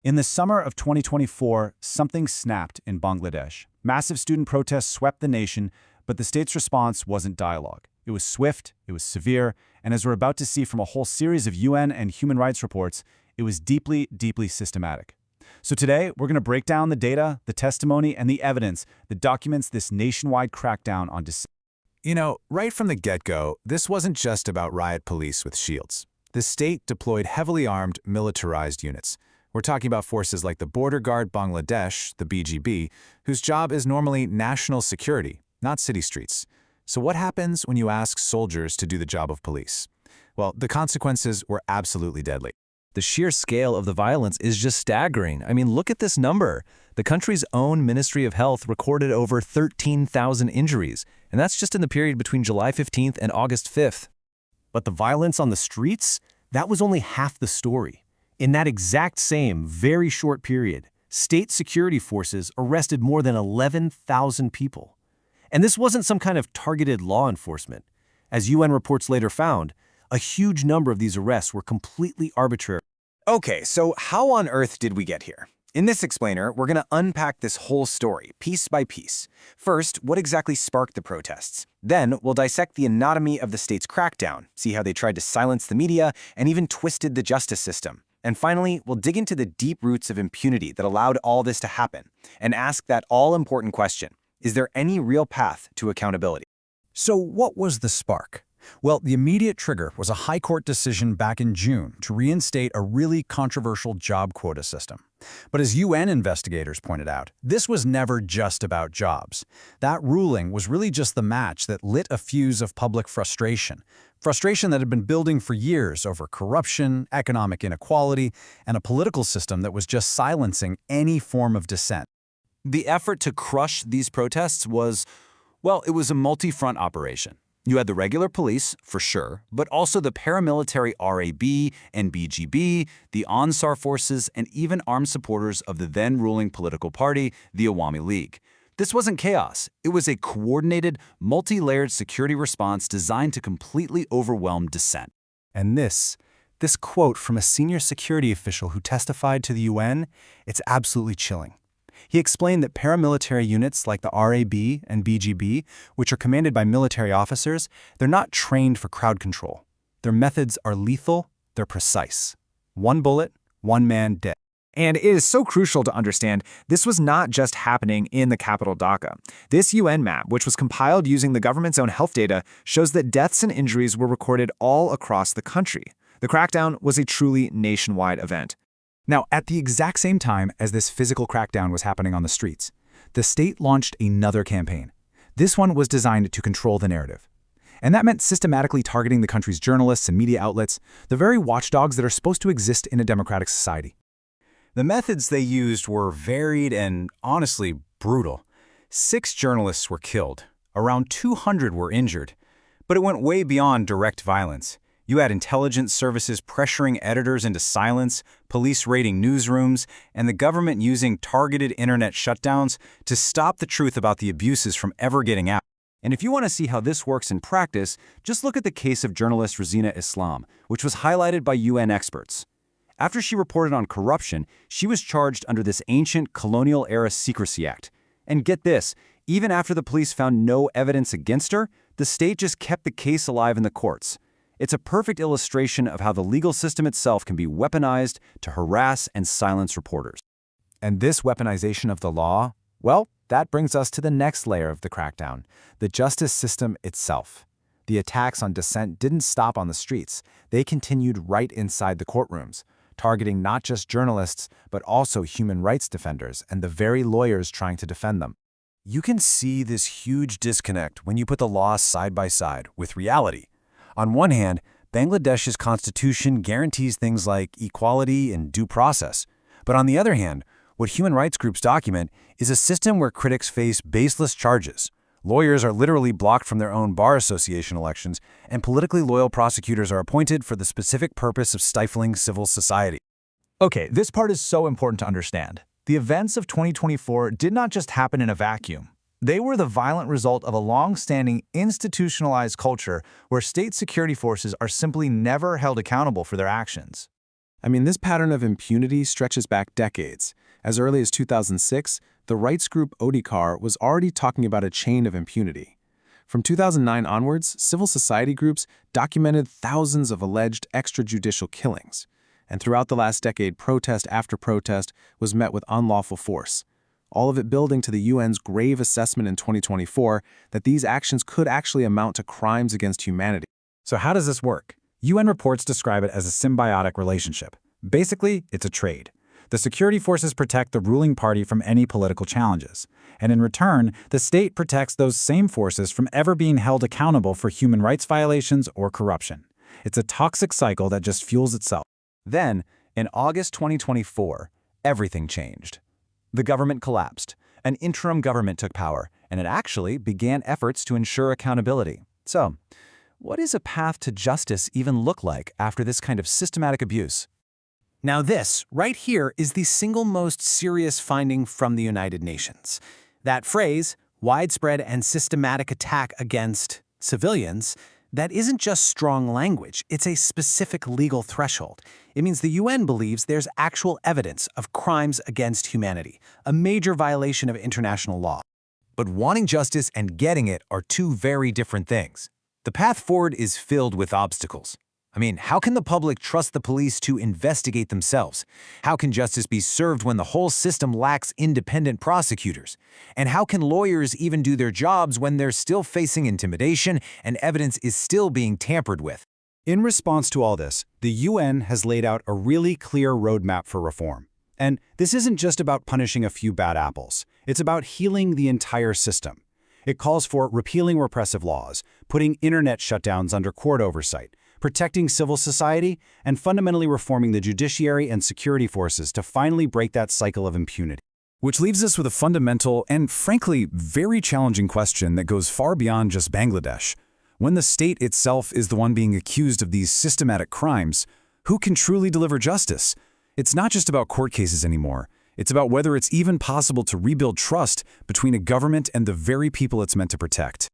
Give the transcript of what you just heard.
In the summer of 2024, something snapped in Bangladesh. Massive student protests swept the nation, but the state's response wasn't dialogue. It was swift, it was severe, and as we're about to see from a whole series of UN and human rights reports, it was deeply, deeply systematic. So today, we're going to break down the data, the testimony, and the evidence that documents this nationwide crackdown on dissent. You know, right from the get-go, this wasn't just about riot police with shields. The state deployed heavily armed, militarized units. We're talking about forces like the Border Guard Bangladesh, the BGB, whose job is normally national security, not city streets. So what happens when you ask soldiers to do the job of police? Well, the consequences were absolutely deadly. The sheer scale of the violence is just staggering. I mean, look at this number. The country's own Ministry of Health recorded over 13,000 injuries, and that's just in the period between July 15th and August 5th. But the violence on the streets, that was only half the story. In that exact same, very short period, state security forces arrested more than 11,000 people. And this wasn't some kind of targeted law enforcement. As UN reports later found, a huge number of these arrests were completely arbitrary. Okay, so how on earth did we get here? In this explainer, we're going to unpack this whole story, piece by piece. First, what exactly sparked the protests? Then, we'll dissect the anatomy of the state's crackdown, see how they tried to silence the media and even twisted the justice system. And finally, we'll dig into the deep roots of impunity that allowed all this to happen, and ask that all-important question: is there any real path to accountability? So what was the spark? Well, the immediate trigger was a high court decision back in June to reinstate a really controversial job quota system. But as UN investigators pointed out, this was never just about jobs. That ruling was really just the match that lit a fuse of public frustration. Frustration that had been building for years over corruption, economic inequality, and a political system that was just silencing any form of dissent. The effort to crush these protests was, well, it was a multi-front operation. You had the regular police, for sure, but also the paramilitary RAB and BGB, the Ansar forces, and even armed supporters of the then-ruling political party, the Awami League. This wasn't chaos. It was a coordinated, multi-layered security response designed to completely overwhelm dissent. And this quote from a senior security official who testified to the UN, it's absolutely chilling. He explained that paramilitary units like the RAB and BGB, which are commanded by military officers, they're not trained for crowd control. Their methods are lethal, they're precise. One bullet, one man dead. And it is so crucial to understand this was not just happening in the capital Dhaka. This UN map, which was compiled using the government's own health data, shows that deaths and injuries were recorded all across the country. The crackdown was a truly nationwide event. Now, at the exact same time as this physical crackdown was happening on the streets, the state launched another campaign. This one was designed to control the narrative. And that meant systematically targeting the country's journalists and media outlets, the very watchdogs that are supposed to exist in a democratic society. The methods they used were varied and, honestly, brutal. 6 journalists were killed. Around 200 were injured. But it went way beyond direct violence. You had intelligence services pressuring editors into silence, police raiding newsrooms, and the government using targeted internet shutdowns to stop the truth about the abuses from ever getting out. And if you want to see how this works in practice, just look at the case of journalist Rosina Islam, which was highlighted by UN experts. After she reported on corruption, she was charged under this ancient colonial-era Secrecy Act. And get this, even after the police found no evidence against her, the state just kept the case alive in the courts. It's a perfect illustration of how the legal system itself can be weaponized to harass and silence reporters. And this weaponization of the law, well, that brings us to the next layer of the crackdown, the justice system itself. The attacks on dissent didn't stop on the streets. They continued right inside the courtrooms, targeting not just journalists, but also human rights defenders and the very lawyers trying to defend them. You can see this huge disconnect when you put the law side by side with reality. On one hand, Bangladesh's constitution guarantees things like equality and due process. But on the other hand, what human rights groups document is a system where critics face baseless charges. Lawyers are literally blocked from their own bar association elections, and politically loyal prosecutors are appointed for the specific purpose of stifling civil society. Okay, this part is so important to understand. The events of 2024 did not just happen in a vacuum. They were the violent result of a long-standing institutionalized culture where state security forces are simply never held accountable for their actions. I mean, this pattern of impunity stretches back decades. As early as 2006, the rights group Odikar was already talking about a chain of impunity. From 2009 onwards, civil society groups documented thousands of alleged extrajudicial killings. And throughout the last decade, protest after protest was met with unlawful force. All of it building to the UN's grave assessment in 2024 that these actions could actually amount to crimes against humanity. So how does this work? UN reports describe it as a symbiotic relationship. Basically, it's a trade. The security forces protect the ruling party from any political challenges. And in return, the state protects those same forces from ever being held accountable for human rights violations or corruption. It's a toxic cycle that just fuels itself. Then, in August 2024, everything changed. The government collapsed. An interim government took power, and it actually began efforts to ensure accountability. So, what does a path to justice even look like after this kind of systematic abuse? Now this, right here, is the single most serious finding from the United Nations. That phrase, widespread and systematic attack against civilians, that isn't just strong language, it's a specific legal threshold. It means the UN believes there's actual evidence of crimes against humanity, a major violation of international law. But wanting justice and getting it are two very different things. The path forward is filled with obstacles. I mean, how can the public trust the police to investigate themselves? How can justice be served when the whole system lacks independent prosecutors? And how can lawyers even do their jobs when they're still facing intimidation and evidence is still being tampered with? In response to all this, the UN has laid out a really clear roadmap for reform. And this isn't just about punishing a few bad apples. It's about healing the entire system. It calls for repealing repressive laws, putting internet shutdowns under court oversight, protecting civil society, and fundamentally reforming the judiciary and security forces to finally break that cycle of impunity. Which leaves us with a fundamental and, frankly, very challenging question that goes far beyond just Bangladesh. When the state itself is the one being accused of these systematic crimes, who can truly deliver justice? It's not just about court cases anymore. It's about whether it's even possible to rebuild trust between a government and the very people it's meant to protect.